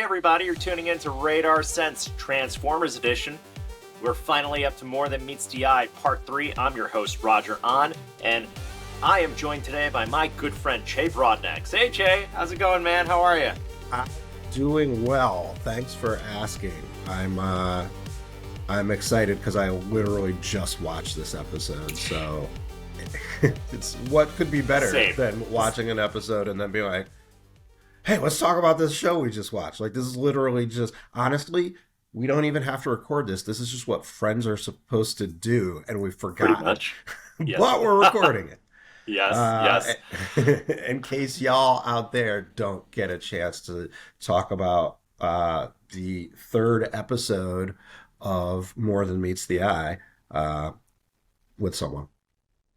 everybody, you're tuning in to Radar Sense Transformers Edition. We're finally up to More Than Meets the Eye, Part 3. I'm your host, Roger On, and I am joined today by my good friend, Che Broadnax. Hey, Che, how's it going, man? How are you? Doing well. Thanks for asking. I'm excited because I literally just watched this episode, so it's what could be better than watching an episode and then being like, hey, let's talk about this show we just watched. Like, this is literally just, honestly, we don't even have to record this. This is just what friends are supposed to do, and we forgot. Pretty much. Yes. But we're recording it. Yes. In case y'all out there don't get a chance to talk about the third episode of More Than Meets the Eye with someone.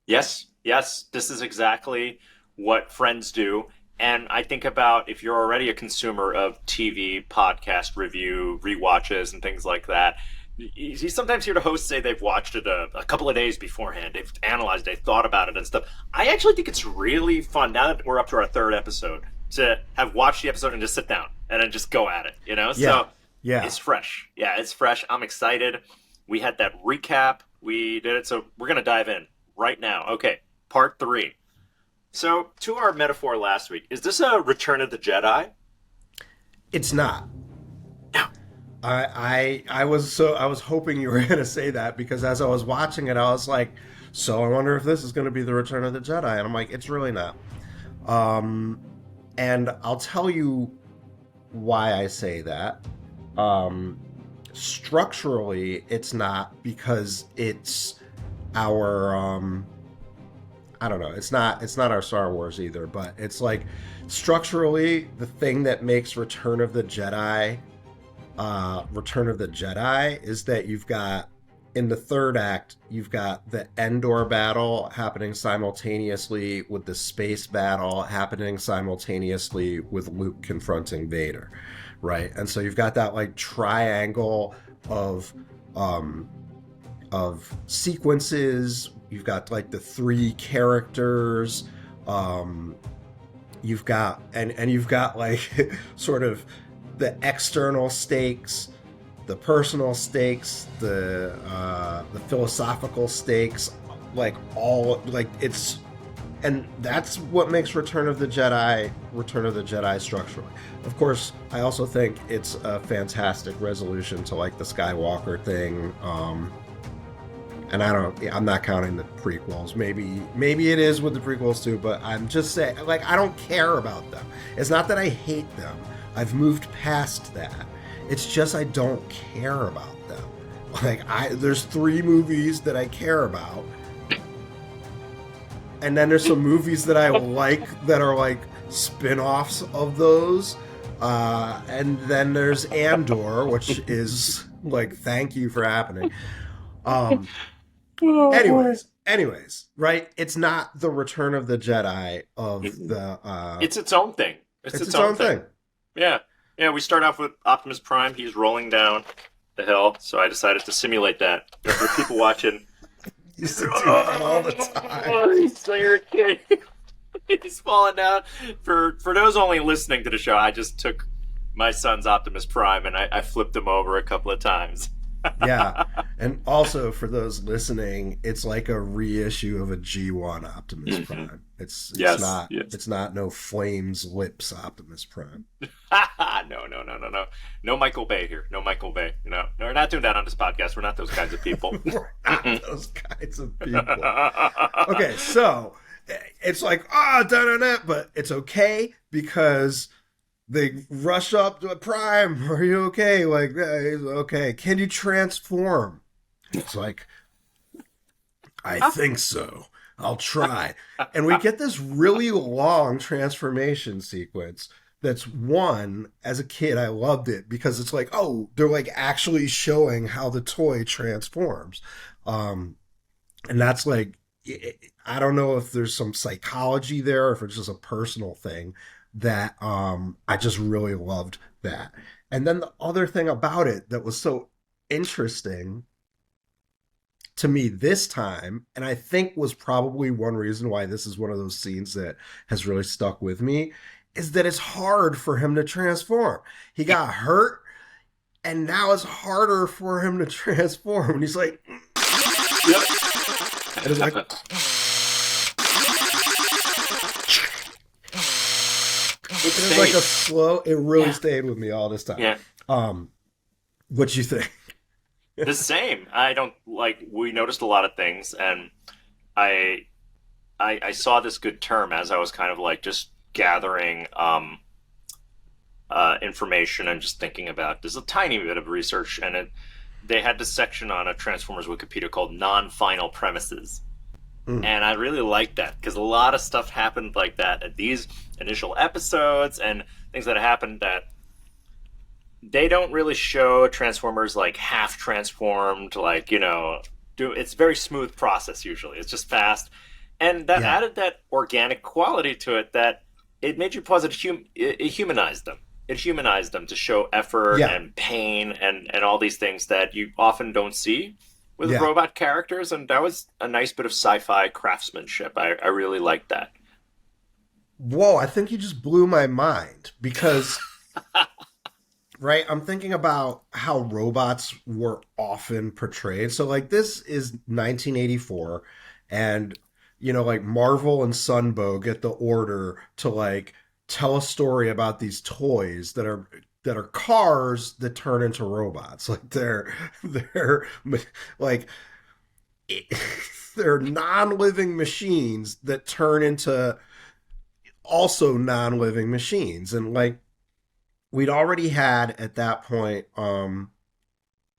Yes. This is exactly what friends do. And I think about if you're already a consumer of TV, podcast review, rewatches, and things like that, you sometimes hear the hosts say they've watched it a couple of days beforehand. They've analyzed it, they've thought about it and stuff. I actually think it's really fun, now that we're up to our third episode, to have watched the episode and just sit down and then just go at it, you know? Yeah. So it's fresh. Yeah, it's fresh. I'm excited. We had that recap. We did it, so we're going to dive in right now. Okay, Part 3. So, to our metaphor last week, is this a Return of the Jedi? It's not. No. I was hoping you were going to say that, because as I was watching it, I was like, so I wonder if this is going to be the Return of the Jedi, and I'm like, it's really not. And I'll tell you why I say that. Structurally, it's not, because it's our I don't know. It's not our Star Wars either, but it's like structurally the thing that makes Return of the Jedi is that you've got, in the third act, you've got the Endor battle happening simultaneously with the space battle happening simultaneously with Luke confronting Vader, right? And so you've got that like triangle of sequences. You've got like the three characters. You've got and you've got like sort of the external stakes, the personal stakes, the philosophical stakes, like all like it's, and that's what makes Return of the Jedi structurally. Of course, I also think it's a fantastic resolution to like the Skywalker thing. And I'm not counting the prequels. Maybe it is with the prequels too, but I'm just saying, like, I don't care about them. It's not that I hate them. I've moved past that. It's just I don't care about them. Like, there's 3 movies that I care about. And then there's some movies that I like that are like spin-offs of those. And then there's Andor, which is like, thank you for happening. Anyways, right? It's not the Return of the Jedi of the... It's its own thing. It's its own thing. Yeah, we start off with Optimus Prime. He's rolling down the hill, so I decided to simulate that. For people watching... You used to do that all the time. He's falling down. For those only listening to the show, I just took my son's Optimus Prime and I flipped him over a couple of times. Yeah, and also for those listening, it's like a reissue of a G1 Optimus Prime. It's not no Flames Lips Optimus Prime. No Michael Bay here. No Michael Bay. No, we're not doing that on this podcast. We're not those kinds of people. We're not those kinds of people. Okay, so it's like but it's okay because they rush up to a Prime. Are you okay? Like, okay. Can you transform? It's like, I think so. I'll try. And we get this really long transformation sequence that's one, as a kid, I loved it because it's like, oh, they're like actually showing how the toy transforms. And that's like, I don't know if there's some psychology there or if it's just a personal thing that I just really loved that. And then the other thing about it that was so interesting to me this time, and I think was probably one reason why this is one of those scenes that has really stuck with me, is that it's hard for him to transform. He got hurt, and now it's harder for him to transform. And he's like, Yep. and it's like, it's like a slow. It really stayed with me all this time. Yeah. What you think? The same. I don't like. We noticed a lot of things, and I saw this good term as I was kind of like just gathering information and just thinking about. There's a tiny bit of research, and they had this section on a Transformers Wikipedia called non-final premises. And I really liked that because a lot of stuff happened like that at these initial episodes and things that happened that they don't really show Transformers like half transformed, like, it's a very smooth process usually. It's just fast. And that added that organic quality to it that it made you pause it humanized them. It humanized them to show effort and pain and all these things that you often don't see with robot characters, and that was a nice bit of sci-fi craftsmanship. I really liked that. Whoa, I think you just blew my mind because, right, I'm thinking about how robots were often portrayed. So, like, this is 1984, and, like, Marvel and Sunbow get the order to, like, tell a story about these toys that are cars that turn into robots. Like they're like they're non-living machines that turn into also non-living machines. And like we'd already had at that point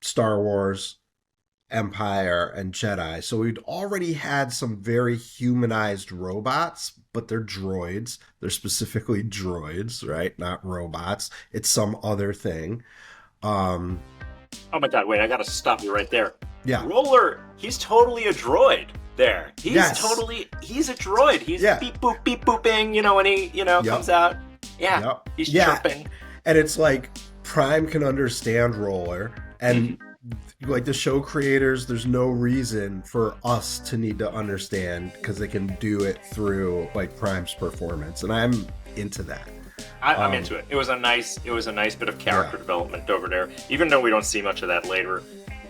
Star Wars, Empire, and Jedi. So we'd already had some very humanized robots, but they're droids. They're specifically droids, right? Not robots. It's some other thing. Oh my god, wait, I gotta stop you right there. Yeah. Roller, he's totally a droid there. He's a droid. He's beep booping, when he, comes out. Yeah. He's chirping. And it's like Prime can understand Roller, and like the show creators, there's no reason for us to need to understand because they can do it through like Prime's performance, and I'm into that. I'm into it. It was a nice bit of character development over there, even though we don't see much of that later.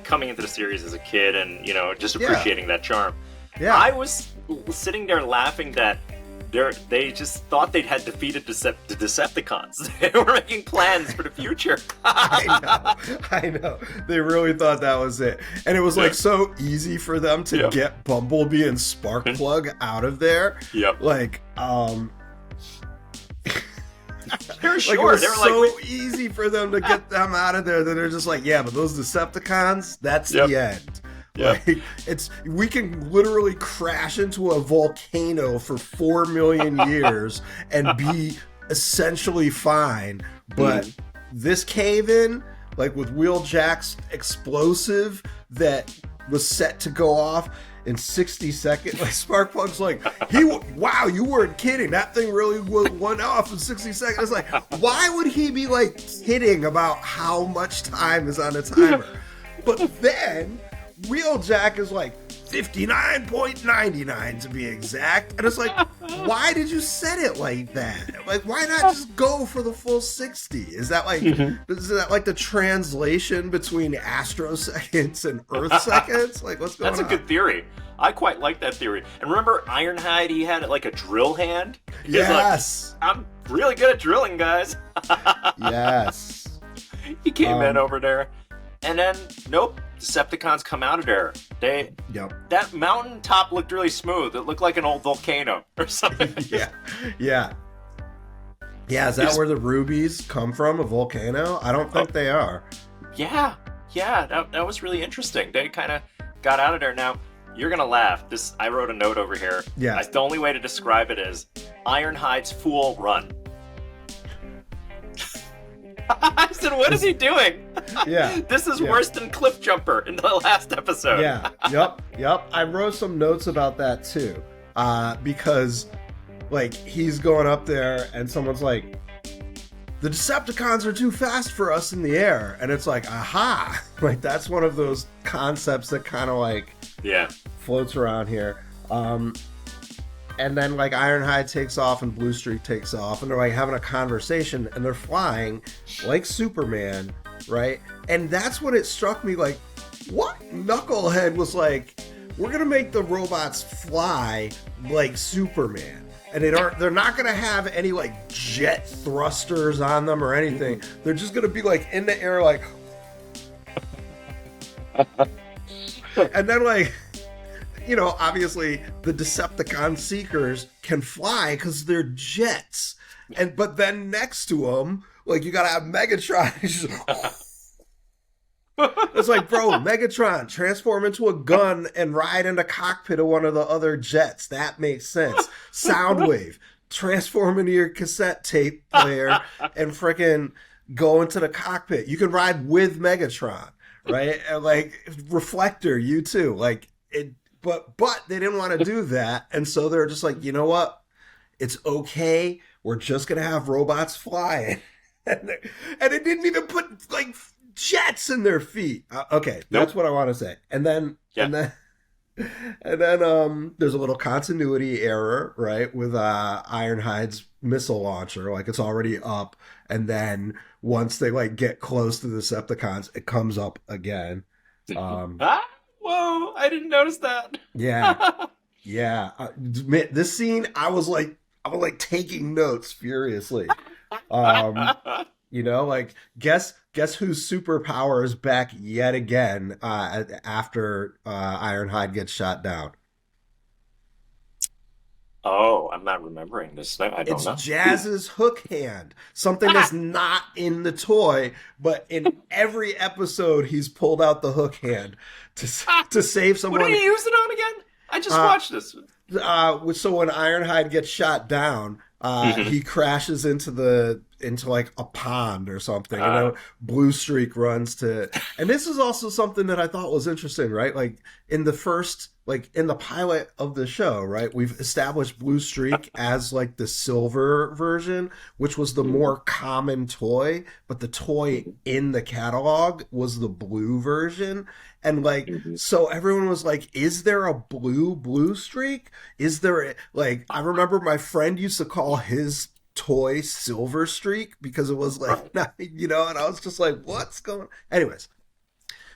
Coming into the series as a kid and just appreciating that charm. Yeah, I was sitting there laughing that they just thought they had defeated the Decepticons. They were making plans for the future. I know. They really thought that was it. And it was like so easy for them to get Bumblebee and Sparkplug out of there. Yep. Like, they're like it was so easy for them to get them out of there that they're just like, yeah, but those Decepticons, that's the end. Yep. Like we can literally crash into a volcano for 4 million years and be essentially fine, but this cave-in, like with Wheeljack's explosive that was set to go off in 60 seconds, like Sparkplug's like, wow, you weren't kidding. That thing really went off in 60 seconds. It's like, why would he be like kidding about how much time is on a timer? But then Wheeljack is like 59.99 to be exact. And it's like, why did you set it like that? Like, why not just go for the full 60? Is that like the translation between astroseconds and Earth seconds? Like, what's going on? That's a good theory. I quite like that theory. And remember Ironhide, he had like a drill hand? Yes. Like, I'm really good at drilling, guys. Yes. He came in over there. And then, nope, Decepticons come out of there. That mountaintop looked really smooth. It looked like an old volcano or something. Yeah, is that where the rubies come from, a volcano? I don't think they are. Yeah, that was really interesting. They kind of got out of there. Now, you're going to laugh. I wrote a note over here. Yeah. The only way to describe it is Ironhide's Fool Run. I said, what is he doing? Yeah. This is worse than Cliff Jumper in the last episode. Yeah. Yep. I wrote some notes about that too. Because like he's going up there and someone's like, the Decepticons are too fast for us in the air. And it's like, aha. Like that's one of those concepts that kind of like floats around here. and then like Ironhide takes off and Bluestreak takes off, and they're like having a conversation, and they're flying like Superman, right? And that's when it struck me, like, what knucklehead was like, we're gonna make the robots fly like Superman, and they're not gonna have any like jet thrusters on them or anything. They're just gonna be like in the air, like, and then like, you know, obviously the Decepticon Seekers can fly because they're jets, but then next to them, like, you gotta have Megatron. He's just, it's like, bro, Megatron, transform into a gun and ride in the cockpit of one of the other jets. That makes sense. Soundwave, transform into your cassette tape player and freaking go into the cockpit. You can ride with Megatron, right? And like Reflector, you too. Like it, but they didn't want to do that, and so they're just like, you know what? It's okay. We're just gonna have robots flying, and it didn't even put like jets in their feet. Okay, that's what I want to say. And then there's a little continuity error, right, with Ironhide's missile launcher. Like, it's already up, and then once they like get close to the Decepticons, it comes up again. Whoa! I didn't notice that. Yeah, yeah. This scene, I was like taking notes furiously. You know, like, guess whose superpower is back yet again after Ironhide gets shot down? Oh, I'm not remembering this. I don't It's know. Jazz's hook hand. Something that's not in the toy, but in every episode he's pulled out the hook hand to save someone. What did he use it on again? I just watched this. So when Ironhide gets shot down, he crashes into like a pond or something. And then Bluestreak runs to, and this is also something that I thought was interesting, right? Like in the pilot of the show, right? We've established Bluestreak as like the silver version, which was the more common toy, but the toy in the catalog was the blue version. And like, so everyone was like, is there a blue streak? Is there like, I remember my friend used to call his toy Silver Streak because it was like, you know, and I was just like, what's going on? Anyways,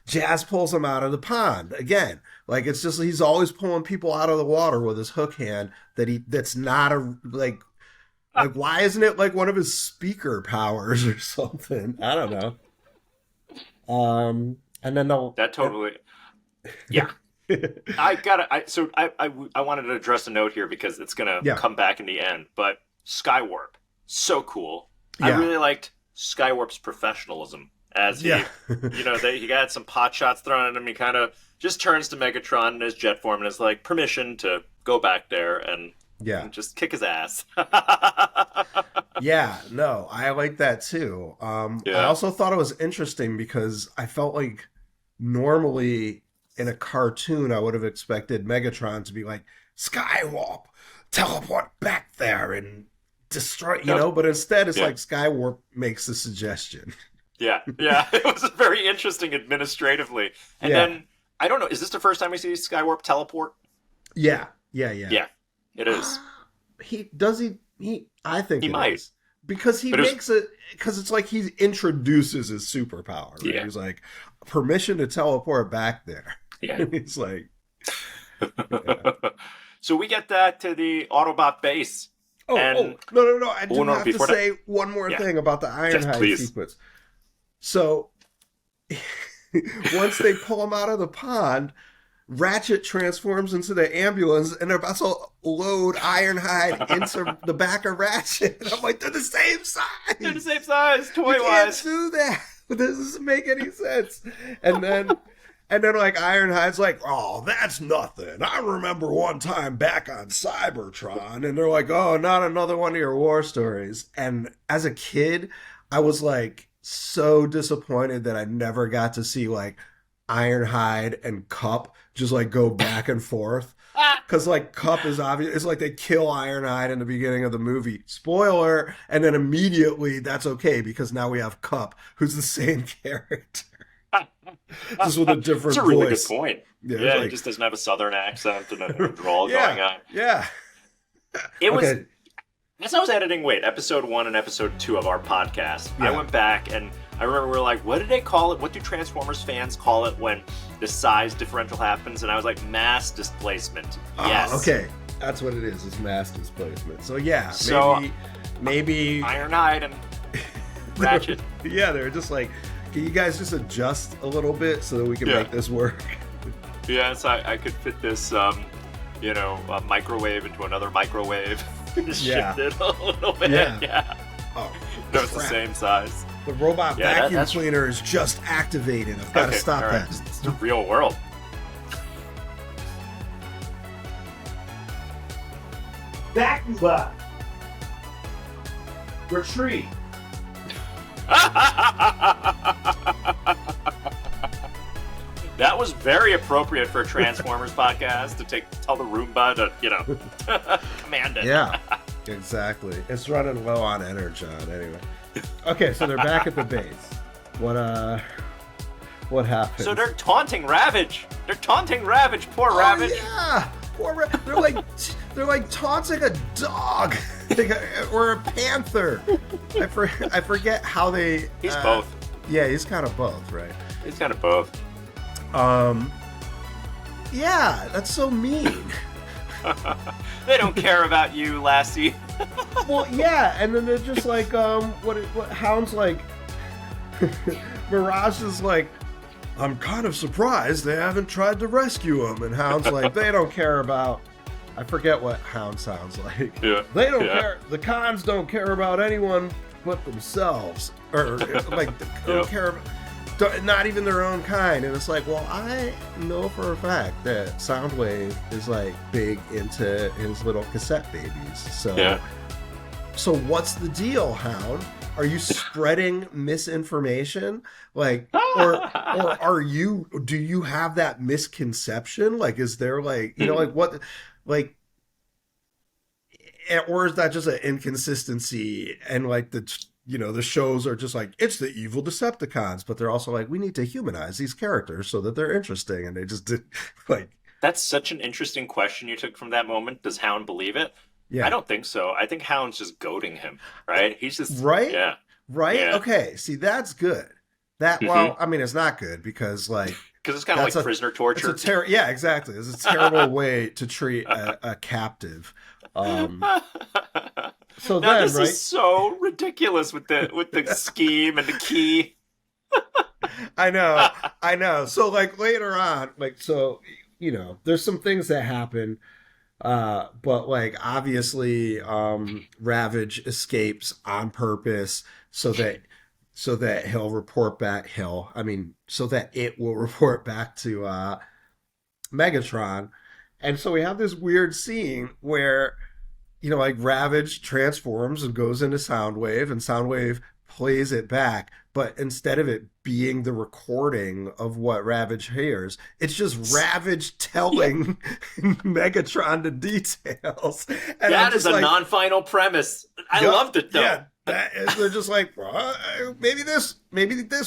Jazz pulls him out of the pond again. Like, it's just, he's always pulling people out of the water with his hook hand that's not a, like, why isn't it like one of his speaker powers or something? I don't know. And then that totally, yeah. I wanted to address a note here because it's gonna come back in the end. But Skywarp, so cool. Yeah. I really liked Skywarp's professionalism as he, you know, he got some pot shots thrown at him. He kind of just turns to Megatron in his jet form and is like, permission to go back there and just kick his ass. Yeah, no, I like that too. I also thought it was interesting because I felt like normally in a cartoon I would have expected Megatron to be like, Skywarp, teleport back there and destroy, you know, but instead it's like Skywarp makes the suggestion. Yeah, it was very interesting administratively. And then, I don't know, is this the first time we see Skywarp teleport? Yeah, it is. I think he might. Is. Because because it's like he introduces his superpower. Right? Yeah. He's like, permission to teleport back there. Yeah. He's like, So we get that to the Autobot base. No. I do have to say one more thing about the Ironhide sequence. So once they pull him out of the pond, Ratchet transforms into the ambulance and they're about to load Ironhide into the back of Ratchet. And I'm like, they're the same size. They're the same size, toy-wise. You can't do that. This doesn't make any sense. And then like Ironhide's like, oh, that's nothing. I remember one time back on Cybertron. And they're like, oh, not another one of your war stories. And as a kid, I was like so disappointed that I never got to see like Ironhide and Cup just like go back and forth. Because like Cup is obvious. It's like they kill Ironhide in the beginning of the movie. Spoiler. And then immediately that's okay because now we have Cup, who's the same character. Just with a different voice. That's a really good point. Yeah, he just doesn't have a southern accent and a drawl going on. Yeah. It was, Okay. as I was editing, episode 1 and episode 2 of our podcast, I Yeah. went back and I remember we were like, what did they call it? What do Transformers fans call it when the size differential happens? And I was like, mass displacement. Yes. Okay. That's what it is mass displacement. So yeah, So, maybe Ironhide and Ratchet. yeah, they're just like, can you guys just adjust a little bit so that we can Yeah. make this work? Yes, I could fit this, a microwave into another microwave. Yeah. Shift it a little bit. Yeah. Oh, No, it's the crap. same size. The robot Yeah, vacuum that's- cleaner is just activated. I've got to stop all right. that. It's the real world. Vacuum bot. Retreat. That was very appropriate for a Transformers podcast to tell the Roomba to, command it. Yeah, exactly. It's running low on energon anyway. Okay, so they're back at the base. What happened? So they're taunting Ravage. Poor Ravage. Yeah, poor they're like taunting a dog or a panther. I forget how they. He's both. Yeah, he's kind of both, right? He's kind of both. Yeah, that's so mean. They don't care about you, Lassie. Well, yeah, and then they're just like, what Hound's like, Mirage is like, I'm kind of surprised they haven't tried to rescue him, and Hound's like, they don't care about, I forget what Hound sounds like. Yeah. They don't care, the cons don't care about anyone but themselves, or like, they don't care about, not even their own kind. And it's like, well, I know for a fact that Soundwave is like big into his little cassette babies. So what's the deal, Hound? Are you spreading misinformation? Like, or do you have that misconception? Like, is there like, like what, like, or is that just an inconsistency? And like the shows are just like, it's the evil Decepticons, but they're also like, we need to humanize these characters so that they're interesting. And they just did like. That's such an interesting question you took from that moment. Does Hound believe it? Yeah. I don't think so. I think Hound's just goading him, right? He's just right. Yeah. Right. Yeah. Okay. See, that's good. Well, I mean, it's not good because like. Because it's kind of like prisoner torture. Yeah, exactly. It's a terrible way to treat a captive. So now then, this right? is so ridiculous with the scheme and the key. I know. So like later on, like so, there's some things that happen, but like obviously, Ravage escapes on purpose so that he'll report back. So that it will report back to Megatron, and so we have this weird scene where. Like Ravage transforms and goes into Soundwave, and Soundwave plays it back. But instead of it being the recording of what Ravage hears, it's just Ravage telling Megatron the details. And that is a non-final premise. I loved it though. Yeah, they're just like, well, maybe this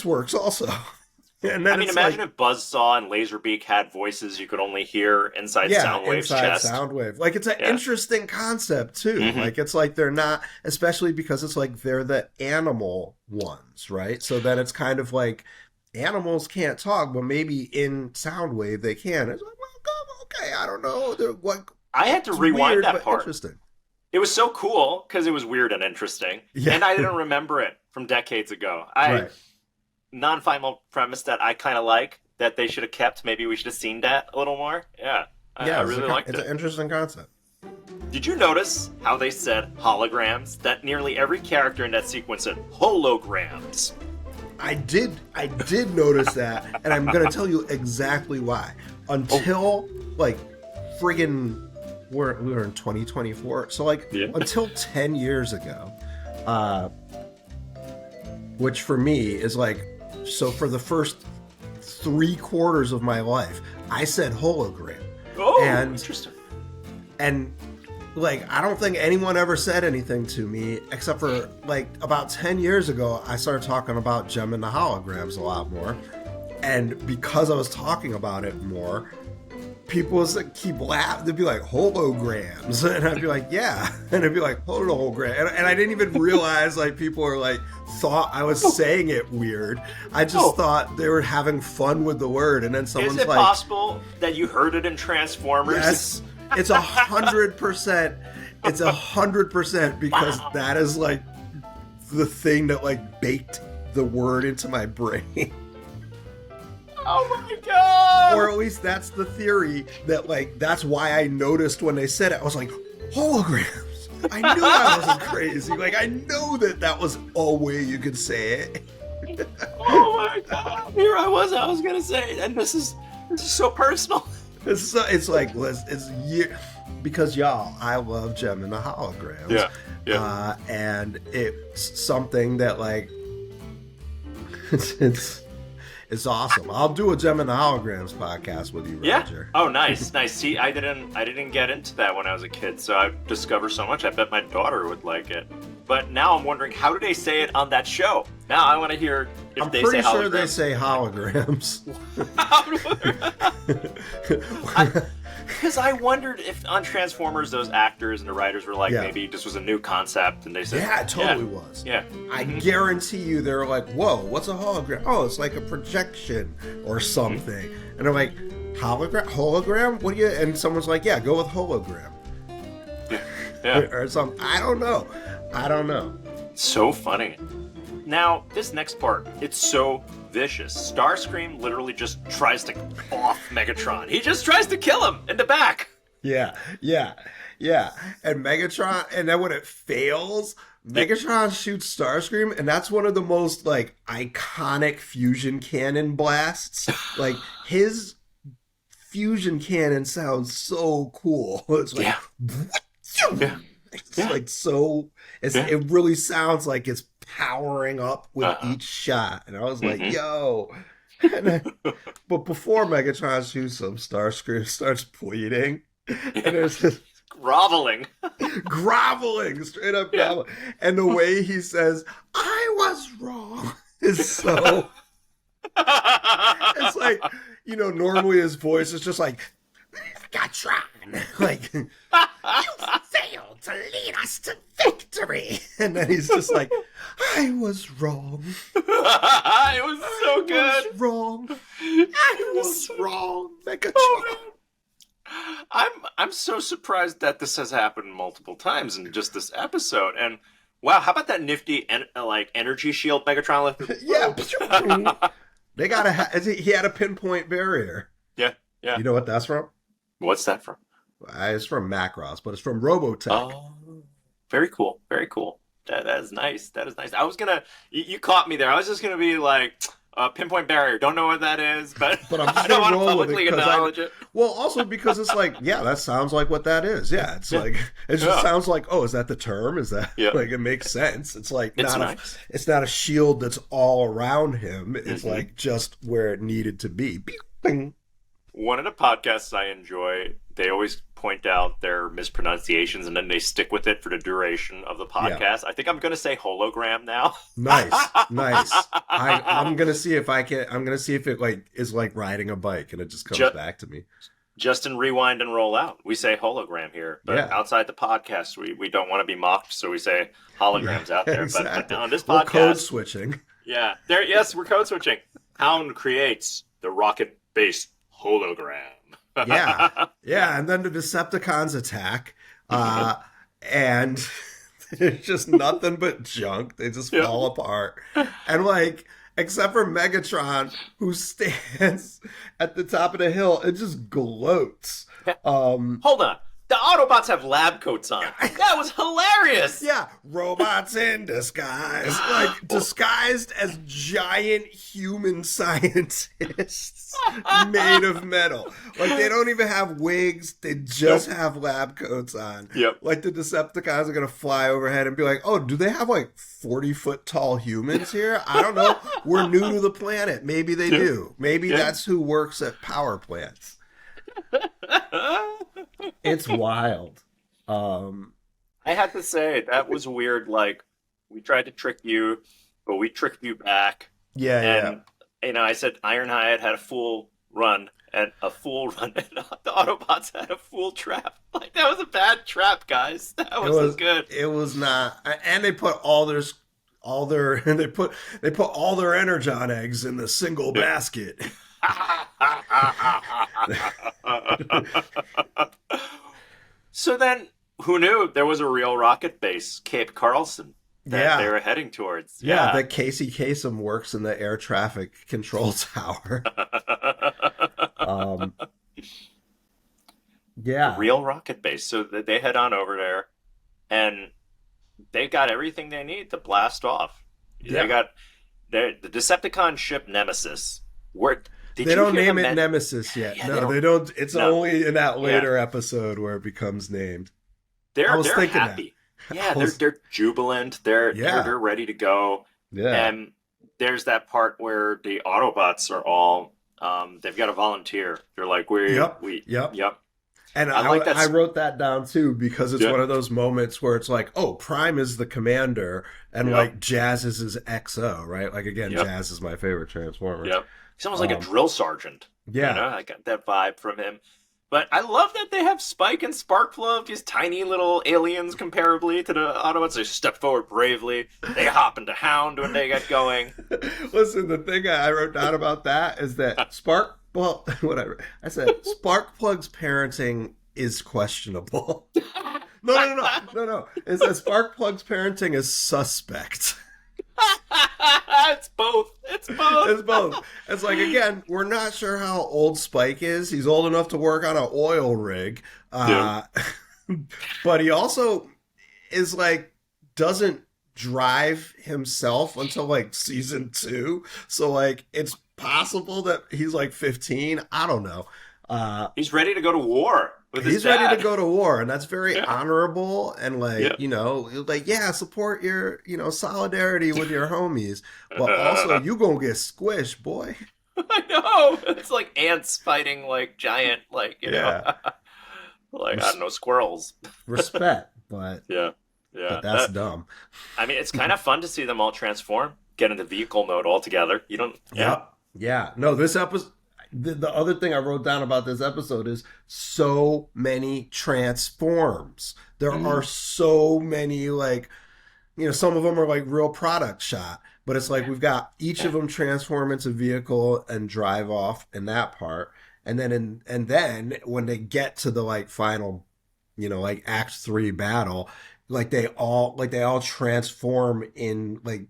works also. And then imagine if Buzzsaw and Laserbeak had voices you could only hear inside Soundwave's chest. Soundwave. Like, it's an interesting concept, too. Mm-hmm. Like, it's like they're not, especially because it's like they're the animal ones, right? So then it's kind of like animals can't talk, but maybe in Soundwave they can. It's like, well, okay, I don't know. I had to rewind that part. Interesting. It was so cool because it was weird and interesting. Yeah. And I didn't remember it from decades ago. Right. Non-final premise that I kind of like that they should have kept. Maybe we should have seen that a little more. Yeah, I really liked it. It's an interesting concept. Did you notice how they said holograms? That nearly every character in that sequence said holograms. I did notice that, and I'm going to tell you exactly why. Until like friggin' we were in 2024, so like until 10 years ago, which for me is like. So for the first 3/4 of my life, I said hologram. Oh, interesting. And like, I don't think anyone ever said anything to me except for like about 10 years ago, I started talking about Gem and the holograms a lot more. And because I was talking about it more, people keep laughing. They'd be like, holograms. And I'd be like, yeah. And I'd be like, hologram. And I didn't even realize like people are like, thought I was saying it weird. I just thought they were having fun with the word. And then someone's Is it like, possible that you heard it in Transformers? yes, it's 100%. It's 100% because that is like the thing that like baked the word into my brain. Oh my god! Or at least that's the theory that like that's why I noticed when they said it. I was like, holograms. I knew I wasn't crazy. Like I know that was a way you could say it. Oh my god! Here I was gonna say, and this is so personal. It's like it's because y'all, I love Gem and the Holograms. Yeah, yeah. And it's something that like it's awesome. I'll do a Gem and the Holograms podcast with you, Roger. Yeah. Oh, nice, nice. See, I didn't get into that when I was a kid, so I've discovered so much. I bet my daughter would like it. But now I'm wondering, how do they say it on that show? Now I want to hear if they say holograms. I'm pretty sure they say holograms. Because I wondered if on Transformers those actors and the writers were like, maybe this was a new concept, and they said, yeah, it totally was. Yeah. I guarantee you they're like, whoa, what's a hologram? Oh, it's like a projection or something. And I'm like, hologram? What do you? And someone's like, yeah, go with hologram. Yeah. Or something. I don't know. So funny. Now, this next part, it's so vicious. Starscream literally just tries to off Megatron. He just tries to kill him in the back. Yeah. And Megatron, and then when it fails, Megatron shoots Starscream, and that's one of the most, like, iconic fusion cannon blasts. Like, his fusion cannon sounds so cool. It's like, it's like so, it really sounds like it's powering up with each shot. And I was like, yo. But before Megatron shoots him, Starscream starts bleeding. And it's just groveling, straight up groveling. And the way he says, I was wrong, is so, it's like, normally his voice is just like, Megatron, like, you failed to lead us to victory. And then he's just like, I was wrong. It was so good. I was wrong, Megatron. Oh, I'm so surprised that this has happened multiple times in just this episode. And wow, how about that nifty energy shield Megatron lifted? Yeah. They he had a pinpoint barrier. Yeah. You know what that's from? What's that from? It's from Macross, but it's from Robotech. Oh, very cool. Very cool. That is nice. I was gonna, you caught me there. I was just gonna be like, pinpoint barrier. Don't know what that is, but I'm just I don't want to roll publicly with it acknowledge it. Well, also because it's like, yeah, that sounds like what that is. Yeah, it's like, it just sounds like, oh, is that the term? Is that like, it makes sense. It's like, it's not a shield that's all around him. It's like just where it needed to be. Bing. One of the podcasts I enjoy, they always point out their mispronunciations and then they stick with it for the duration of the podcast. Yeah. I think I'm going to say hologram now. Nice. I'm going to see if it like is like riding a bike and it just comes back to me. Justin, rewind and roll out. We say hologram here, but outside the podcast, we don't want to be mocked, so we say holograms out there. Exactly. But on this podcast, we're code switching. Yeah, yes, we're code switching. Hound creates the rocket-based hologram. yeah, and then the Decepticons attack, and it's just nothing but junk. They just fall apart, and like, except for Megatron, who stands at the top of the hill and just gloats. Hold on. The Autobots have lab coats on. That was hilarious. Yeah, robots in disguise. Like, disguised as giant human scientists made of metal. Like, they don't even have wigs. They just have lab coats on. Yep. Like, the Decepticons are going to fly overhead and be like, oh, do they have, like, 40-foot tall humans here? I don't know. We're new to the planet. Maybe they do. Maybe that's who works at power plants. It's wild. I had to say, that was weird. Like, we tried to trick you, but we tricked you back. Yeah. And, I said Ironhide had a full run. and a fool run. And the Autobots had a fool trap. Like that was a bad trap, guys. That wasn't good. It was not, and they put all their they put all their energon eggs in the single Yeah. basket. So then, who knew there was a real rocket base, Cape Carlson, that they Yeah. were heading towards? Yeah, Yeah. that Casey Kasem works in the air traffic control tower. Um, A yeah, real rocket base. So they head on over there, and they got everything they need to blast off. They yeah. got the Decepticon ship Nemesis. Where did They you don't hear name them? it Nemesis yet. Yeah, No, they don't. It's No, only in that yeah, later episode where it becomes named. I they're was they're thinking that. happy. Yeah, I was, they're jubilant. They're they're yeah, they're ready to go. yeah. And there's that part where the Autobots are all they've got to volunteer. They're like, Yep, we yep. yep. And I like that. I wrote that down too because it's Yeah, one of those moments where it's like, oh, Prime is the commander and yep, like Jazz is his XO, right? Like again, yep, Jazz is my favorite Transformer. yep. He's almost like a Um, drill sergeant. yeah, I got that vibe from him. But I love that they have Spike and Sparkplug, these tiny little aliens comparably to the Autobots. They step forward bravely. They hop into Hound when they get going. Listen, the thing I wrote down about that is that well, whatever. I said Sparkplug's parenting is questionable. No. It says Sparkplug's parenting is suspect. It's both. It's both. It's both. It's like, again, we're not sure how old Spike is. He's old enough to work on an oil rig. Yeah. But he also is like, doesn't drive himself until like season 2. So like, it's possible that he's like 15. I don't know. He's ready to go to war with his He's ready to dad. go to war, and that's very Yeah. honorable, and Yeah. like, like, yeah, support your, solidarity with your homies, but also you gonna get squished, boy. I know. It's like ants fighting like giant, like, Yeah. like, I Res- don't know, squirrels. Respect, but Yeah. Yeah. that's dumb. I mean, it's kind of fun to see them all transform, get into vehicle mode all together. You don't, yeah. Yep. Yeah. No, this episode. The other thing I wrote down about this episode is so many transforms. There are so many, like, some of them are like real product shot, but it's like we've got each of them transform into vehicle and drive off in that part, and then when they get to the like final, like Act 3 battle, like they all transform in like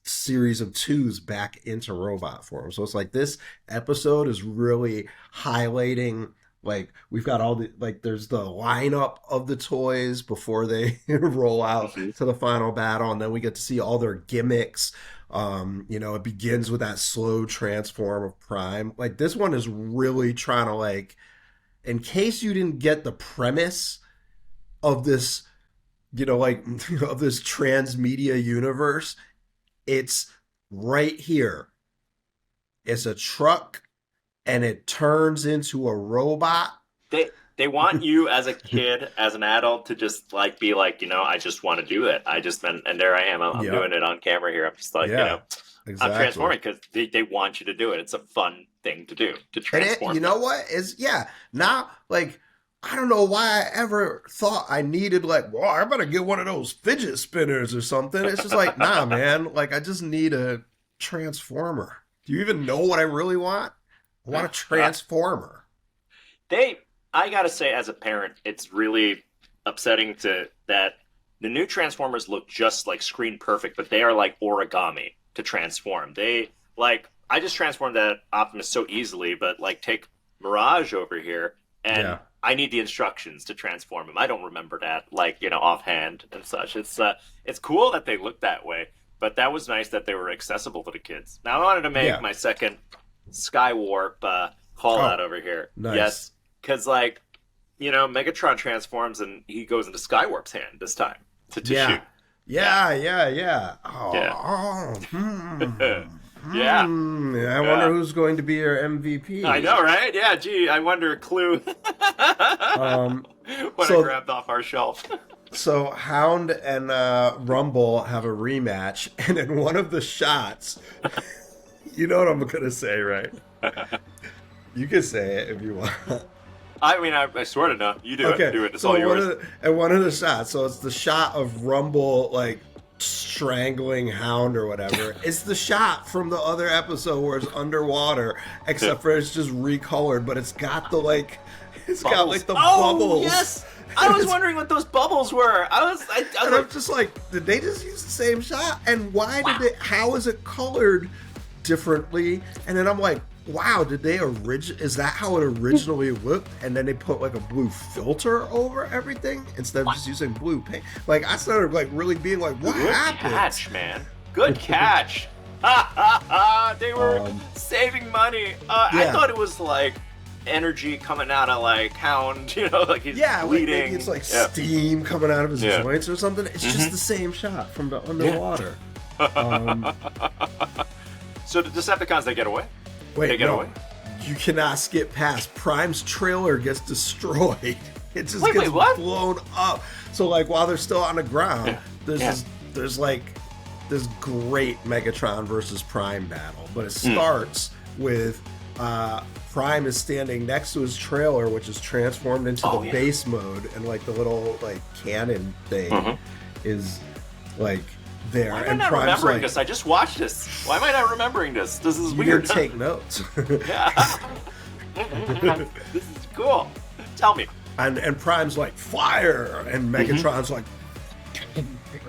series of twos back into robot form. So it's like this episode is really highlighting, like, we've got all the, like, there's the lineup of the toys before they roll out Mhm. to the final battle, and then we get to see all their gimmicks. It begins with that slow transform of Prime. Like, this one is really trying to, like, in case you didn't get the premise of this, like, of this transmedia universe, it's right here. It's a truck and it turns into a robot. They want you as a kid, as an adult, to just like be like, I just want to do it. And there I am. I'm Yep. doing it on camera here. I'm just like, Yeah, I'm exactly. transforming because they want you to do it. It's a fun thing to do, to And transform. you know what? Now, like, I don't know why I ever thought I needed, like, well, I better get one of those fidget spinners or something. It's just like, nah, man. Like, I just need a transformer. Do you even know what I really want? I want a transformer. I gotta say, as a parent, it's really upsetting that the new Transformers look just like screen perfect, but they are like origami to transform. I just transformed that Optimus so easily, but like take Mirage over here, and Yeah. I need the instructions to transform him. I don't remember that, like, offhand and such. It's cool that they look that way, but that was nice that they were accessible to the kids. Now I wanted to make Yeah. my second Skywarp call out over here. Nice. Yes, because like, Megatron transforms and he goes into Skywarp's hand this time to Yeah. shoot. Yeah. Yeah. Yeah. I wonder who's going to be your MVP. I know, right? Yeah, gee, I wonder, Clue. Um, what so- I grabbed off our shelf. So Hound and Rumble have a rematch, and in one of the shots, you know what I'm gonna say, right? You can say it if you want. I mean, I swear to know. You do it. Okay, Do it. It's so all yours. one of the shots, so it's the shot of Rumble like strangling Hound or whatever. It's the shot from the other episode where it's underwater, Yeah. except for it's just recolored, but it's got the like, it's got Bubbles. like the Oh, bubbles. yes. I was wondering what those bubbles were. I was And I'm like, just like, did they just use the same shot? And why did it? How is it colored differently? And then I'm like, wow, did they Is that how it originally looked? And then they put like a blue filter over everything instead of just using blue paint. Like I started like really being like, what good happened? catch, man. Good catch. Ha ha ha! They were saving money. I yeah. thought it was like energy coming out of like Hound, like he's Yeah, like bleeding. maybe it's like steam coming out of his Yeah. joints or something. It's just the same shot from the underwater. So the Decepticons, they get away? Wait, They get no. away? You cannot skip past. Prime's trailer gets destroyed. It just Wait, gets what? blown up. So like while they're still on the ground, Yeah. there's Yeah. there's like this great Megatron versus Prime battle, but it starts with Prime is standing next to his trailer, which is transformed into the base mode, and like the little like cannon thing is like there. Why am I and not Prime's remembering like, this? I just watched this. Why am I not remembering this? This is you weird. didn't take notes. Yeah. This is cool. Tell me. And Prime's like fire, and Megatron's like,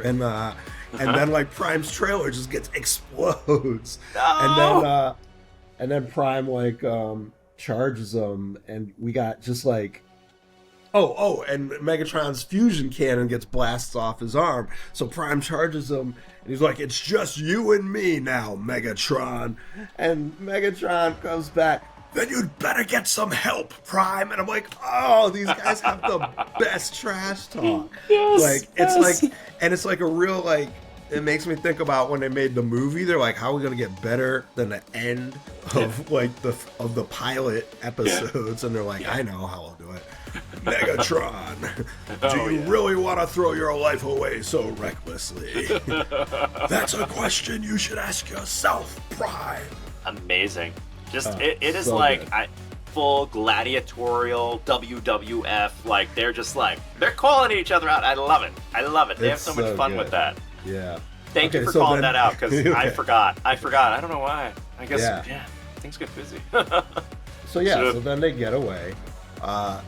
and then like Prime's trailer just gets explodes, No! and then Prime like charges them, and we got just like, and Megatron's fusion cannon gets blasted off his arm, so Prime charges him, and he's like, "It's just you and me now, Megatron," and Megatron comes back. Then you'd better get some help, Prime. And I'm like, oh, these guys have the best trash talk. Yes, like it's like, and it's like a real like. It makes me think about when they made the movie. They're like, how are we gonna get better than the end of like the pilot episodes? And they're like, I know how I'll do it. Megatron, do you really want to throw your life away so recklessly? That's a question you should ask yourself, Prime. Amazing. Just it is so like good. full gladiatorial WWF. Like they're calling each other out. I love it. They have It's so much so fun good. with that. Yeah. Thank you Okay, for so calling then- that out because Okay. I forgot. I don't know why. I guess Yeah. things get busy. So then they get away. The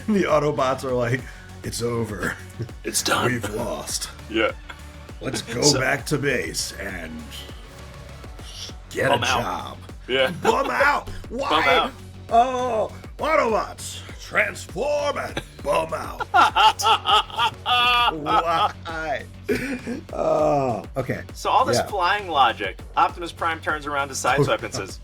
Autobots are like, it's over. It's done. We've lost. Yeah. Let's go back to base and get Bum a out. job. Yeah. Bum out. Why? Bum out. Oh, Autobots, transform and bum out. Why? Oh, okay. So all this Yeah. flying logic, Optimus Prime turns around to Sideswipe and says,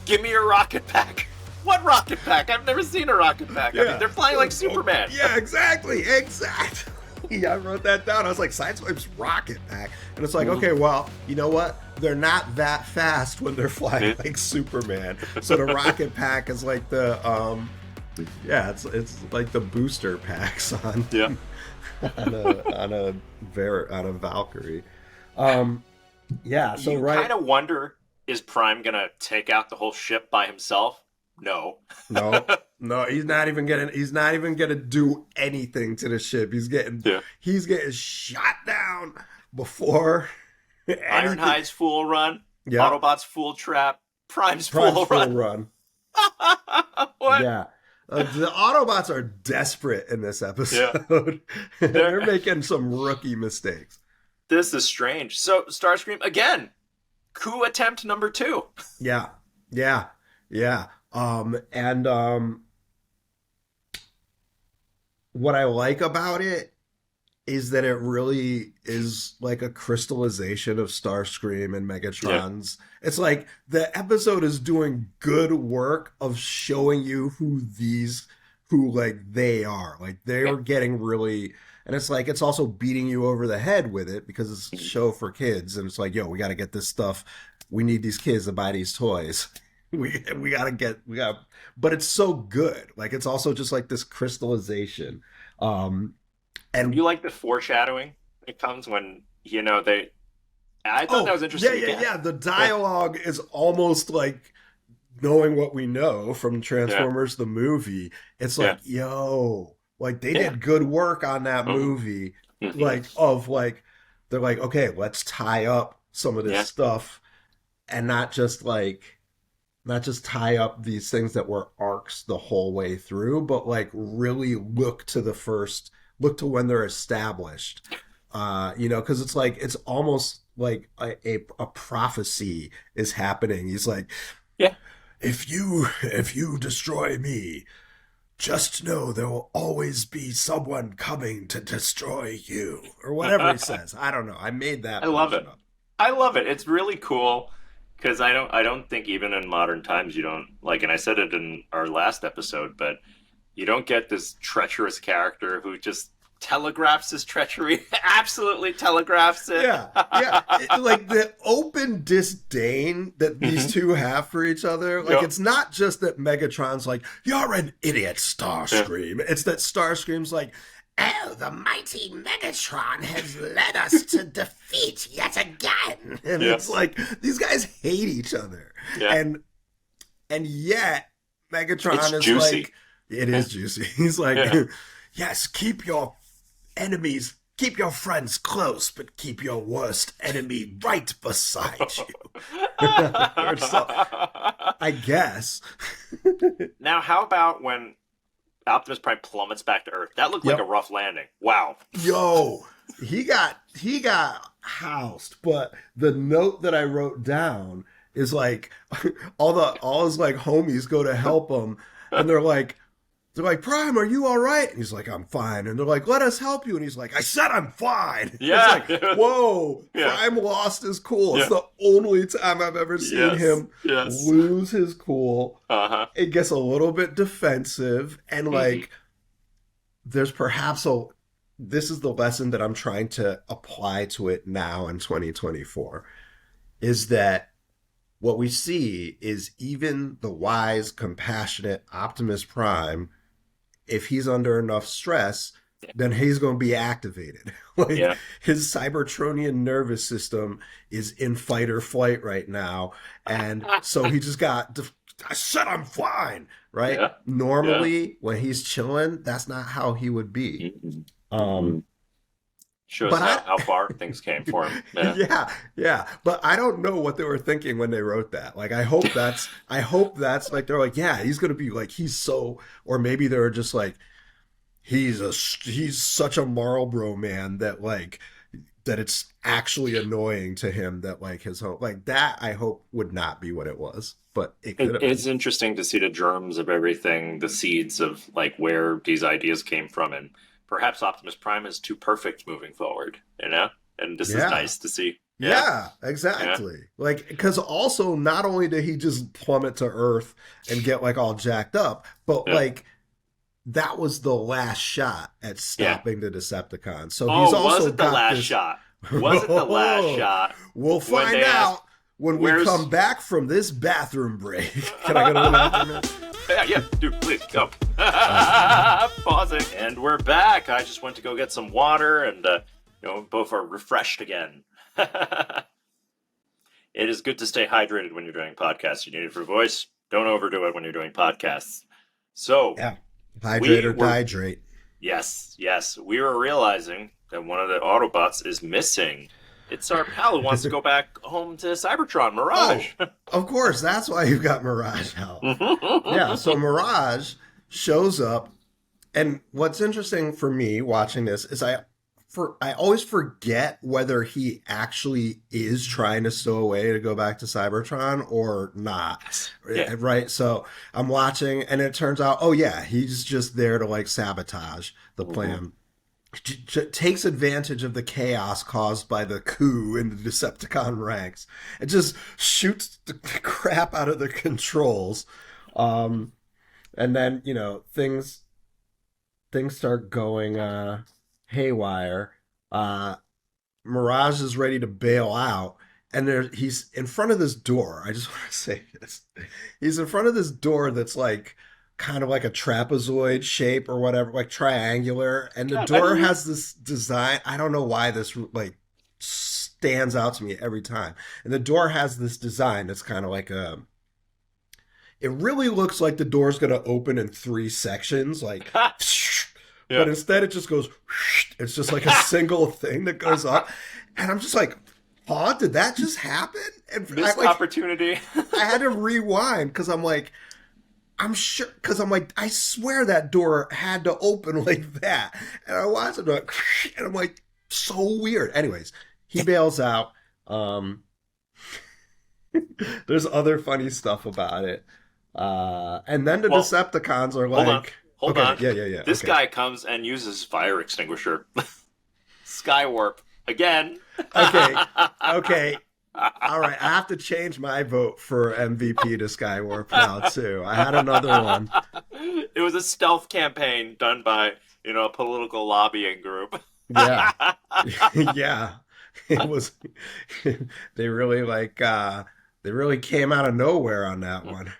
"Give me your rocket pack." What rocket pack? I've never seen a rocket pack. I mean, they're flying like Superman. Yeah, exactly. I wrote that down. I was like, Sideswipe's rocket pack. And it's like, okay, well, you know what? They're not that fast when they're flying like Superman. So the rocket pack is like the, it's like the booster packs on Yeah. on a Valkyrie. Yeah, so You right. kind of wonder, is Prime gonna take out the whole ship by himself? No. No, he's not even gonna do anything to the ship. He's getting shot down before anything. Ironhide's full run. Yeah. Autobots full trap. Prime's full run. What? Yeah. The Autobots are desperate in this episode. They're making some rookie mistakes. This is strange. So Starscream again. Coup attempt number 2. Yeah. What I like about it is that it really is like a crystallization of Starscream and Megatron's. Yeah. It's like the episode is doing good work of showing you who they are. Like they're getting really, and it's like it's also beating you over the head with it because it's a show for kids, and it's like, yo, we got to get this stuff. We need these kids to buy these toys. We got, but it's so good. Like it's also just like this crystallization. And you like the foreshadowing that comes when I thought that was interesting. Yeah. The dialogue is almost like knowing what we know from Yeah. Transformers the movie, it's Yeah. like, yo, like they Yeah. did good work on that Hmm. movie. Hmm. Like, of like, they're like, okay, let's tie up some of this Yeah. stuff and not just tie up these things that were arcs the whole way through, but like really look to when they're established. Because it's like it's almost like a prophecy is happening. He's like, Yeah. if you destroy me, just know there will always be someone coming to destroy you, or whatever he says. I don't know. I made I that love portion it. up. I love it. It's really cool because I don't think even in modern times you don't like, and I said it in our last episode, but you don't get this treacherous character who just telegraphs his treachery, absolutely telegraphs it. Yeah, yeah. Like the open disdain that these Hmm. two have for each other. Like Yep. it's not just that Megatron's like, "You're an idiot, Yeah. Starscream." It's that Starscream's like, "Oh, the mighty Megatron has led us to defeat yet again." And Yeah. it's like these guys hate each other, Yeah. and yet It's Megatron is juicy. like, it Yeah. is juicy. He's like, Yeah. "Yes, keep your friends close, but keep your worst enemy right beside you." Or so, I guess. Now, how about when Optimus Prime plummets back to Earth? That looked like a Yep. rough landing. Wow. Yo, he got housed, but the note that I wrote down is like all his like homies go to help him, and they're like, "Prime, are you all right?" And he's like, "I'm fine." And they're like, "Let us help you." And he's like, "I said I'm fine." It's Yeah. like, whoa, Yeah. Prime lost his cool. It's Yeah. the only time I've ever seen Yes. him Yes. lose his cool. Uh-huh. It gets a little bit defensive, and Hmm. like, there's perhaps a. This is the lesson that I'm trying to apply to it now in 2024 is that what we see is even the wise, compassionate Optimus Prime, if he's under enough stress, then he's going to be activated. Like Yeah. his Cybertronian nervous system is in fight or flight right now. And so he just I said I'm fine, right? Yeah. Yeah. Normally, when he's chilling, that's not how he would be. Mhm. Um, Mhm. Shows but how far things came for him. Yeah. yeah, yeah. But I don't know what they were thinking when they wrote that. Like, I hope that's like, they're like, yeah, he's going to be like, or maybe they were just like, he's such a Marlboro man that like, that it's actually annoying to him that like his home, like that, I hope would not be what it was, but it could have been. It's interesting to see the germs of everything, the seeds of like where these ideas came from, and perhaps Optimus Prime is too perfect moving forward, you know? And this is Yeah. nice to see. Yeah. Yeah, Yeah. exactly. Like, because also, not only did he just plummet to Earth and get like all jacked up, but Yeah. like that was the last shot at Yeah. stopping the Decepticons. So he's Oh, was also it the got last this. shot? Was it the last shot We'll when find they asked, out when we where's come back from this bathroom break. Can I go to the bathroom? Yeah, yeah, dude, please go. Pausing, and we're back. I just went to go get some water, and both are refreshed again. It is good to stay hydrated when you're doing podcasts. You need it for voice. Don't overdo it when you're doing podcasts. So Yeah, hydrate we or were, dihydrate. yes, we were realizing that one of the Autobots is missing. It's our pal who wants to go back home to Cybertron, Oh, Mirage. of course, that's why you've got Mirage out. Yeah, so Mirage shows up, and what's interesting for me watching this is I always forget whether he actually is trying to stow away to go back to Cybertron or not. Yeah. Right? So I'm watching, and it turns out, oh yeah, he's just there to like sabotage the plan. Takes advantage of the chaos caused by the coup in the Decepticon ranks and just shoots the crap out of the controls. And then, things start going haywire. Mirage is ready to bail out, and he's in front of this door. I just want to say this. He's in front of this door that's like kind of like a trapezoid shape or whatever, like triangular, and the God, door has this design. I don't know why this like stands out to me every time. And the door has this design that's kind of like it really looks like the door's going to open in three sections, like, but Yeah. instead it just goes, it's just like a single thing that goes up. And I'm just like, huh, did that just happen? And Missed opportunity. I had to rewind because I'm like, I'm sure, because I'm like, I swear that door had to open like that. And I watched it, and I'm like, so weird. Anyways, he bails out. Um, there's other funny stuff about it. And then the Well, Decepticons are hold on. like, Hold okay, on. yeah, This okay. guy comes and uses fire extinguisher. Skywarp again. Okay, okay. All right, I have to change my vote for MVP to Skywarp now, too. I had another one. It was a stealth campaign done by, a political lobbying group. Yeah. Yeah. It was they really they really came out of nowhere on that one.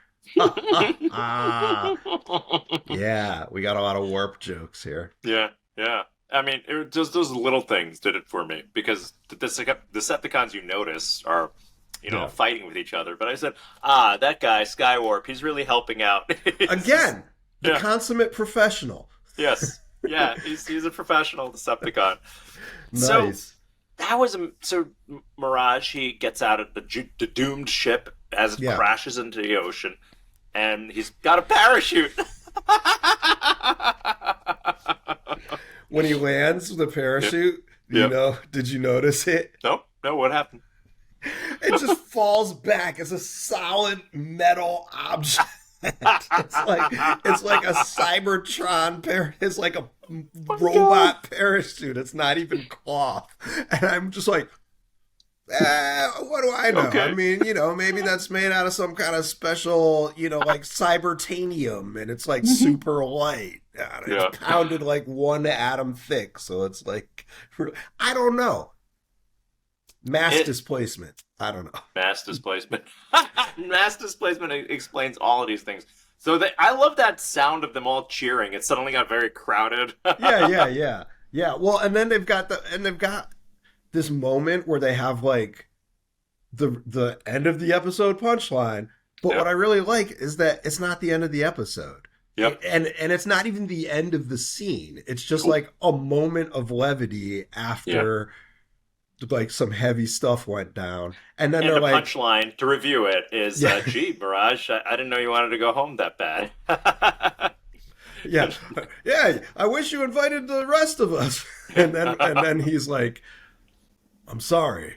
Yeah, we got a lot of warp jokes here. Yeah, yeah. I mean, just those little things did it for me because the Decepticons you notice are, Yeah. fighting with each other. But I said, that guy Skywarp, he's really helping out. It's just- Again, the yeah, consummate professional. yes, yeah. He's a professional Decepticon. So Nice. that was so Mirage. He gets out of the doomed ship as it Yeah. crashes into the ocean, and he's got a parachute. When he lands with a Yep. parachute, Yep. did you notice it? No, no. What happened? It just falls back as a solid metal object. It's like a Cybertron it's like a Oh my god. robot parachute. It's not even cloth. And I'm just like, what do I know? I Okay. mean, maybe that's made out of some kind of special, like cybertanium, and it's like super light. Yeah. It's pounded like one atom thick, so it's like, I don't know. Mass It displacement. I don't know. mass displacement. Mass displacement explains all of these things. So I love that sound of them all cheering. It suddenly got very crowded. Yeah. Well, and then they've got this moment where they have like the end of the episode punchline. But what Yep. I really like is that it's not the end of the episode. Yep. And it's not even the end of the scene. It's just Nope. like a moment of levity Yeah. after like some heavy stuff went down. And then And they're the like, punchline to review it is, yeah, "Gee, Mirage, I didn't know you wanted to go home that bad." yeah, yeah. I wish you invited the rest of us. And then he's like, I'm sorry,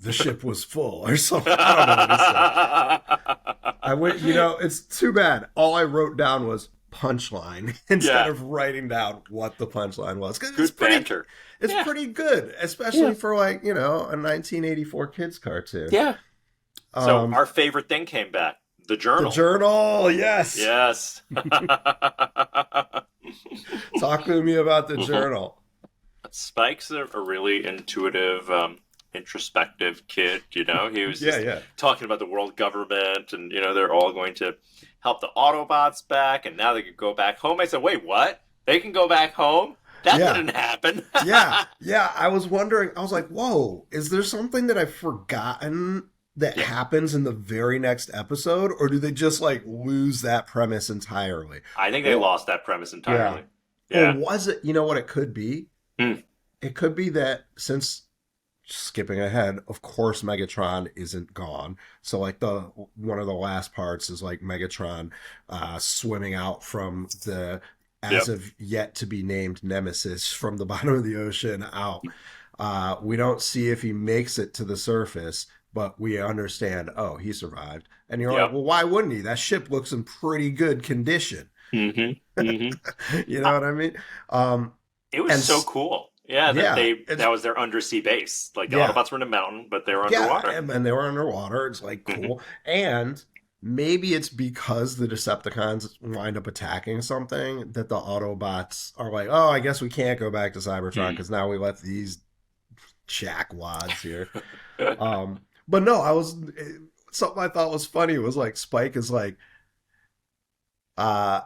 the ship was full or something. I don't know what he said. I went, it's too bad. All I wrote down was punchline instead Yeah. of writing down what the punchline was because Good banter. it's Yeah. pretty good, especially Yeah. for like a 1984 kids cartoon. Yeah. So Um, our favorite thing came back. The the journal. journal, yes. Yes. Talk to me about the journal. Spike's a really intuitive, introspective kid. He was Yeah, just yeah, talking about the world government, and they're all going to help the Autobots back, and now they can go back home. I said, "Wait, what? They can go back home? That yeah. didn't happen." Yeah. I was wondering. I was like, "Whoa, is there something that I've forgotten that Yeah. happens in the very next episode, or do they just like lose that premise entirely?" I think they Or, lost that premise yeah. entirely. Or Yeah. was it? You know what it could be? Hmm. It could be that since skipping ahead, of course, Megatron isn't gone. So like the one of the last parts is like Megatron swimming out from the as Yep. of yet to be named Nemesis from the bottom of the ocean out. We don't see if he makes it to the surface, but we understand, oh, he survived. And you're like, Yep. well, why wouldn't he? That ship looks in pretty good condition. Mm-hmm. Mm-hmm. You know what I mean? Um, It was and so cool. Yeah, that yeah, that was their undersea base. Like the yeah, Autobots were in a mountain, but they were yeah, underwater. and they were underwater. It's like Hmm. cool. And maybe it's because the Decepticons wind up attacking something that the Autobots are like, oh, I guess we can't go back to Cybertron because now we let these jackwads here. But no, something I thought was funny was like Spike is like, uh,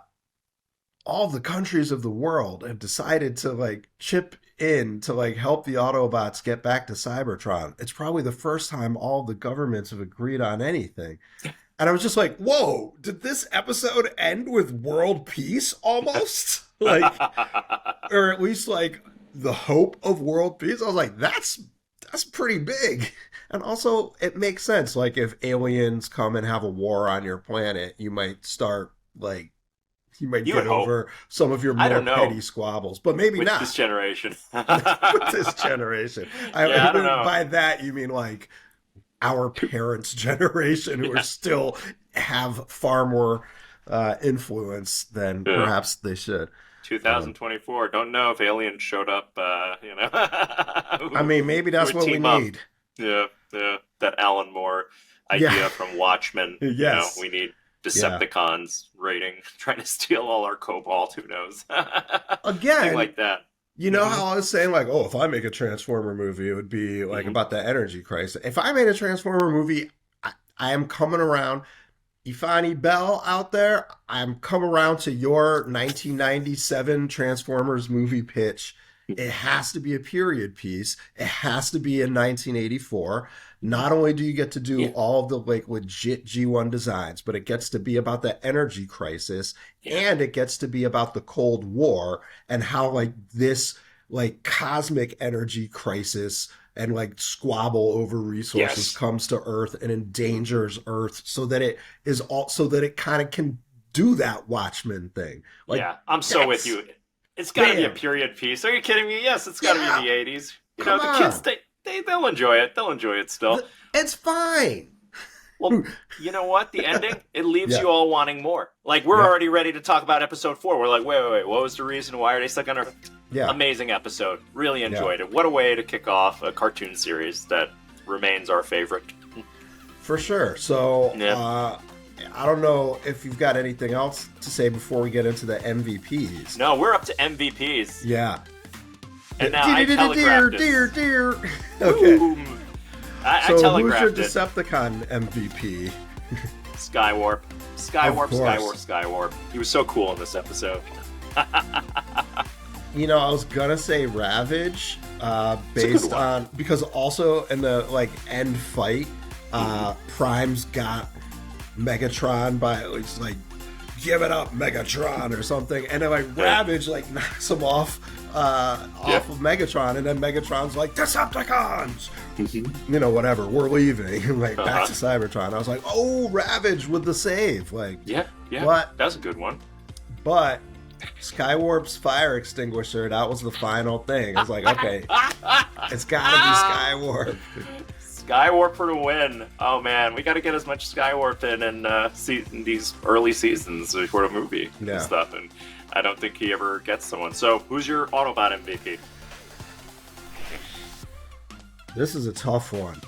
all the countries of the world have decided to like chip in to like help the Autobots get back to Cybertron. It's probably the first time all the governments have agreed on anything. And I was just like, whoa, did this episode end with world peace almost? Like, or at least like the hope of world peace. I was like, that's pretty big. And also it makes sense. Like if aliens come and have a war on your planet, you might start like you might You get would hope. over some of your I more don't know. petty squabbles, but maybe With not this generation. with this generation. Yeah, I don't know. By that you mean like our parents' generation who are still have far more influence than Yeah. perhaps they should. 2024. Don't know if aliens showed up, I mean, maybe that's would what we team up. need. Yeah, yeah. That Alan Moore idea Yeah. from Watchmen. Yes. We need Decepticons raiding, trying to steal all our cobalt. Who knows? Again, Something like that. you know how I was saying, like, oh, if I make a Transformer movie, it would be like about the energy crisis. If I made a Transformer movie, I am coming around. Ifani Bell out there, I'm coming around to your 1997 Transformers movie pitch. It has to be a period piece. It has to be in 1984. Not only do you get to do all of the like legit G1 designs, but it gets to be about the energy crisis, and it gets to be about the Cold War and how like this like cosmic energy crisis and like squabble over resources comes to Earth and endangers Earth, so that it is all so that it kind of can do that Watchmen thing. Like, I'm so with you. It's got to be a period piece. Are you kidding me? Yes, it's got to be the 80s. You know, the kids, they'll enjoy it. They'll enjoy it still. It's fine. Well, you know what? The ending, it leaves you all wanting more. Like, we're already ready to talk about episode 4. We're like, wait. What was the reason? Why are they stuck on Earth? Yeah. Amazing episode. Really enjoyed it. What a way to kick off a cartoon series that remains our favorite. For sure. So, I don't know if you've got anything else to say before we get into the MVPs. No, we're up to MVPs. Yeah. And now I telegraphed it. Dear. Okay. I so telegraphed who's your it. Decepticon MVP? Skywarp. Of course. Skywarp. He was so cool in this episode. You know, I was gonna say Ravage, based on because also in the like end fight, Prime's got Megatron by it's like give it up Megatron or something, and then like Ravage like knocks him off of Megatron, and then Megatron's like Decepticons, you know, whatever, we're leaving, like back to Cybertron. I was like, oh, Ravage with the save, like What? That's a good one. But Skywarp's fire extinguisher, that was the final thing. I was like, okay, it's gotta be Skywarp. Skywarp for the win. Oh man, we got to get as much Skywarp in these early seasons for the movie and stuff. And I don't think he ever gets someone. So, who's your Autobot MVP? This is a tough one.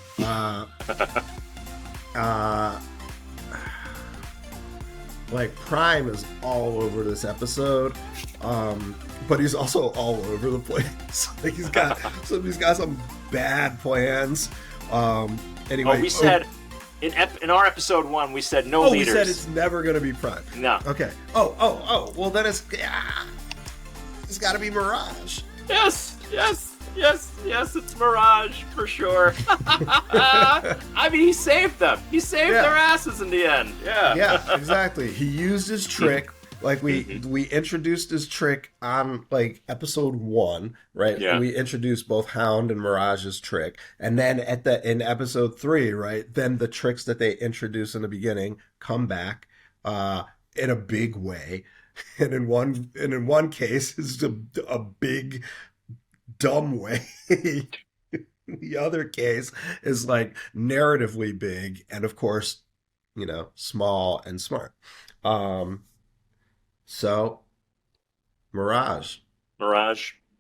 Like Prime is all over this episode, but he's also all over the place. Like he's got some bad plans. Anyway, we said in our episode 1, we said no leaders. We said it's never gonna be Prime. No. Okay. Well, then it's got to be Mirage. Yes, it's Mirage for sure. I mean, he saved them. He saved their asses in the end. Yeah, exactly. He used his trick. Like we introduced his trick on like episode 1, right? Yeah. We introduced both Hound and Mirage's trick, and then in episode 3, right? Then the tricks that they introduced in the beginning come back in a big way, and in one case it's a big dumb way. The other case is like narratively big, and of course, you know, small and smart. So, Mirage and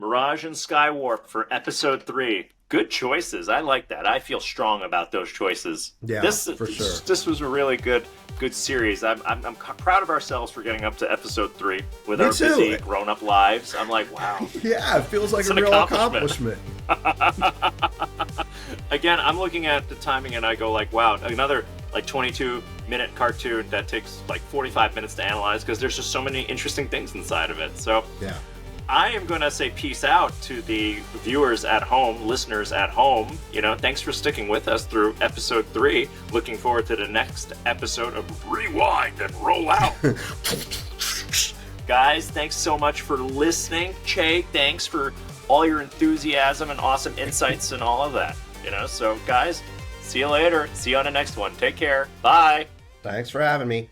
Skywarp for episode 3. Good choices. I like that. I feel strong about those choices. Yeah, for sure. This was a really good series. I'm proud of ourselves for getting up to episode 3 with our busy grown-up lives. I'm like, wow. Yeah, it feels like a real accomplishment. Again, I'm looking at the timing and I go like, wow, another like 22-minute cartoon that takes like 45 minutes to analyze because there's just so many interesting things inside of it. So, yeah. I am going to say peace out to the viewers at home, listeners at home. Thanks for sticking with us through episode 3. Looking forward to the next episode of Rewind and Roll Out. Guys, thanks so much for listening. Che, thanks for all your enthusiasm and awesome insights and all of that. So guys, see you later. See you on the next one. Take care. Bye. Thanks for having me.